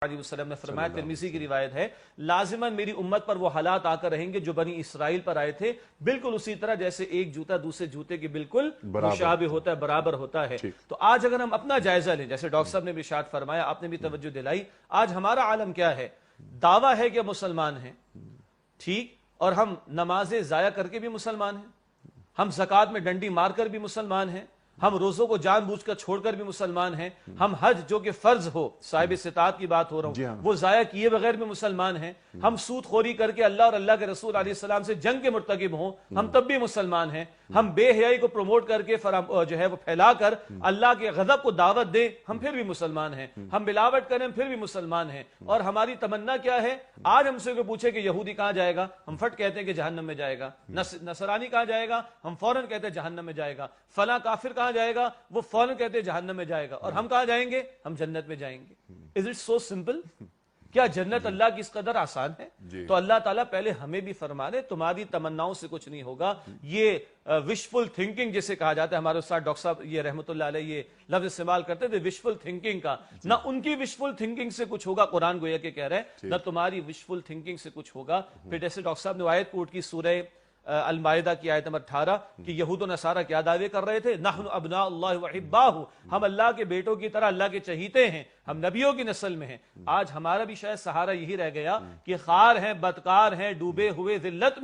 علیہ وسلم نے فرمایا، ترمذی کی روایت ہے، لازماً میری امت پر وہ حالات آ کر رہیں گے جو بنی اسرائیل پر آئے تھے، بالکل اسی طرح جیسے ایک جوتا دوسرے جوتے کے بالکل مشابہ ہوتا ہے، برابر ہوتا ہے۔ تو آج اگر ہم اپنا جائزہ لیں، جیسے ڈاکٹر صاحب نے بھی ارشاد فرمایا، آپ نے بھی توجہ دلائی، آج ہمارا عالم کیا ہے؟ دعویٰ ہے کہ مسلمان ہیں، ٹھیک، اور ہم نمازیں ضائع کر کے بھی مسلمان ہیں، ہم زکوٰۃ میں ڈنڈی مار کر بھی مسلمان ہیں، ہم روزوں کو جان بوجھ کر چھوڑ کر بھی مسلمان ہیں، ہم حج جو کہ فرض ہو، صاحب استطاعت کی بات ہو رہا ہوں، وہ ضائع کیے بغیر بھی مسلمان ہیں، ہم سود خوری کر کے اللہ اور اللہ کے رسول علیہ السلام سے جنگ کے مرتکب ہوں، ہم تب بھی مسلمان ہیں، ہم بے حیائی کو پروموٹ کر کے جو ہے وہ پھیلا کر اللہ کے غضب کو دعوت دیں، ہم پھر بھی مسلمان ہیں، ہم ملاوٹ کریں پھر بھی مسلمان ہیں، اور ہماری تمنا کیا ہے؟ آج ہم سے کوئی پوچھے کہ یہودی کہاں جائے گا، ہم فٹ کہتے ہیں کہ جہنم میں جائے گا، نصرانی کہاں جائے گا، ہم فوراً کہتے ہیں جہنم میں جائے گا، فلاں کافر کہاں جائے گا، وہ فوراً کہتے ہیں جہنم میں جائے گا، اور ہم کہاں جائیں گے؟ ہم جنت میں جائیں گے۔ Is it so simple؟ کیا جنت اللہ کی اس قدر آسان ہے؟ تو اللہ تعالیٰ پہلے ہمیں بھی فرما دے تمہاری تمناؤں سے کچھ نہیں ہوگا۔ یہ وشفل تھنکنگ جسے کہا جاتا ہے، ہمارے استاد ڈاکٹر صاحب یہ رحمۃ اللہ علیہ یہ لفظ استعمال کرتے تھے وشفل تھنکنگ کا، نہ ان کی وشفل تھنکنگ سے کچھ ہوگا، قرآن گویا کہ کہہ رہے ہیں، نہ تمہاری وشفل تھنکنگ سے کچھ ہوگا۔ پھر جیسے ڈاکٹر صاحب نے آیت کوٹ کی سورہ المائدہ کی آیت نمبر 18 کہ یہود و نصارہ کیا دعوے کر رہے تھے؟ نحن ابناء اللہ وحباہ، ہم اللہ کے بیٹوں کی طرح اللہ کے چہیتے ہیں، ہم نبیوں کی نسل میں ہیں۔ آج ہمارا بھی شاید سہارا یہی رہ گیا کہ خار ہیں، بدکار ہیں، ڈوبے ہوئے ذلت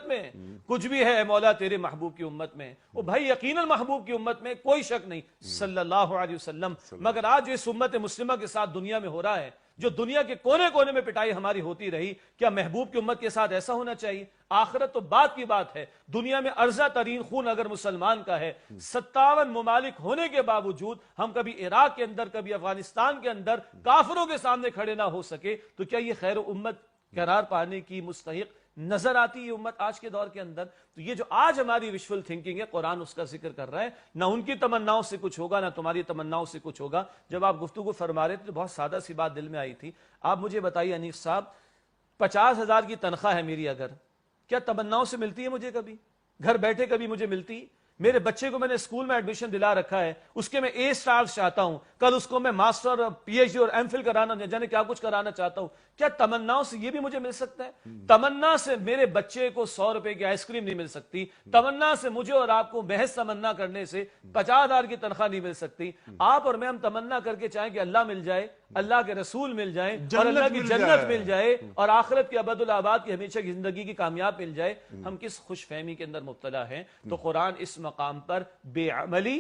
میں ہیں، کچھ بھی ہے اے مولا تیرے محبوب کی امت میں۔ وہ بھائی یقیناً محبوب کی امت میں کوئی شک نہیں صلی اللہ علیہ وسلم، مگر آج جو اس امت مسلمہ کے ساتھ دنیا میں ہو رہا ہے، جو دنیا کے کونے کونے میں پٹائی ہماری ہوتی رہی، کیا محبوب کی امت کے ساتھ ایسا ہونا چاہیے؟ آخرت تو بات کی بات ہے، دنیا میں ارزہ ترین خون اگر مسلمان کا ہے، 57 ممالک ہونے کے باوجود ہم کبھی عراق کے اندر کبھی افغانستان کے اندر کافروں کے سامنے کھڑے نہ ہو سکے، تو کیا یہ خیر امت قرار پانے کی مستحق نظر آتی ہے امت آج کے دور کے اندر؟ تو یہ جو آج ہماری وشفل تھنکنگ ہے، قرآن اس کا ذکر کر رہا ہے، نہ ان کی تمناؤں سے کچھ ہوگا، نہ تمہاری تمناؤں سے کچھ ہوگا۔ جب آپ گفتگو فرما رہے تھے تو بہت سادہ سی بات دل میں آئی تھی، آپ مجھے بتائیے انیف صاحب، 50,000 کی تنخواہ ہے میری، اگر کیا تمناؤں سے ملتی ہے مجھے؟ کبھی گھر بیٹھے کبھی مجھے ملتی؟ میرے بچے کو میں نے اسکول میں ایڈمیشن دلا رکھا ہے، اس کے میں اے سٹارز چاہتا ہوں، کل اس کو میں ماسٹر اور پی ایچ ڈی اور ایم فل کرانا، جانے کیا کچھ کرانا چاہتا ہوں، کیا تمناؤں سے یہ بھی مجھے مل سکتا ہے؟ تمنا سے میرے بچے کو 100 روپے کی آئس کریم نہیں مل سکتی، تمنا سے مجھے اور آپ کو محض تمنا کرنے سے 50,000 کی تنخواہ نہیں مل سکتی۔ آپ اور میں ہم تمنا کر کے چاہیں کہ اللہ مل جائے، اللہ کے رسول مل جائیں، اور اللہ کی جنت مل جائے، اور آخرت کی ابد الآباد کی ہمیشہ کی زندگی کی کامیاب مل جائے، ہم کس خوش فہمی کے اندر مبتلا ہیں؟ تو قرآن اس مقام پر بے عملی،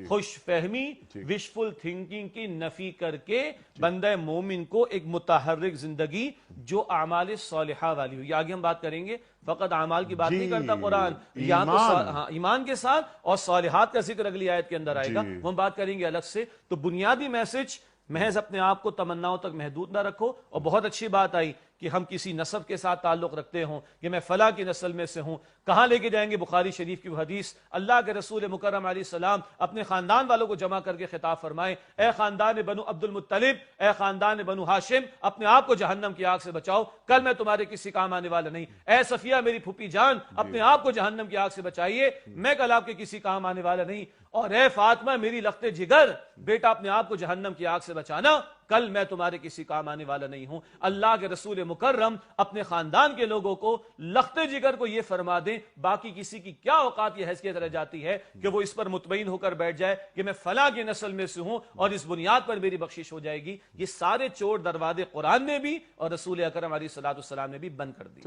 خوش فہمی، وشفل تھنکنگ کی نفی کر کے بندہ مومن کو ایک متحرک زندگی جو اعمال صالحہ والی ہو، یہ آگے ہم بات کریں گے، فقط اعمال کی بات نہیں کرتا قرآن، یہاں تو ایمان کے ساتھ اور صالحات کا ذکر اگلی آیت کے اندر آئے گا، وہ ہم بات کریں گے الگ سے۔ تو بنیادی میسج، محض اپنے آپ کو تمناؤں تک محدود نہ رکھو، اور بہت اچھی بات آئی کہ ہم کسی نسب کے ساتھ تعلق رکھتے ہوں کہ میں فلاں کی نسل میں سے ہوں، کہاں لے کے جائیں گے؟ بخاری شریف کی وہ حدیث، اللہ کے رسول مکرم علیہ السلام اپنے خاندان والوں کو جمع کر کے خطاب فرمائیں، اے خاندان بنو عبد المطلب، اے خاندان بنو ہاشم، اپنے آپ کو جہنم کی آگ سے بچاؤ، کل میں تمہارے کسی کام آنے والا نہیں۔ اے صفیہ میری پھوپھی جان، اپنے آپ کو جہنم کی آگ سے بچائیے، میں کل آپ کے کسی کام آنے والا نہیں۔ اور اے فاطمہ میری لخت جگر، بیٹا اپنے آپ کو جہنم کی آگ سے بچانا، کل میں تمہارے کسی کام آنے والا نہیں ہوں۔ اللہ کے رسول مکرم اپنے خاندان کے لوگوں کو، لخت جگر کو یہ فرما دیں، باقی کسی کی کیا اوقات یہ حیثیت رہ جاتی ہے کہ وہ اس پر مطمئن ہو کر بیٹھ جائے کہ میں فلاں کی نسل میں سے ہوں اور اس بنیاد پر میری بخشش ہو جائے گی۔ یہ سارے چور دروازے قرآن نے بھی اور رسول اکرم علیہ الصلوۃ والسلام نے بھی بند کر دی۔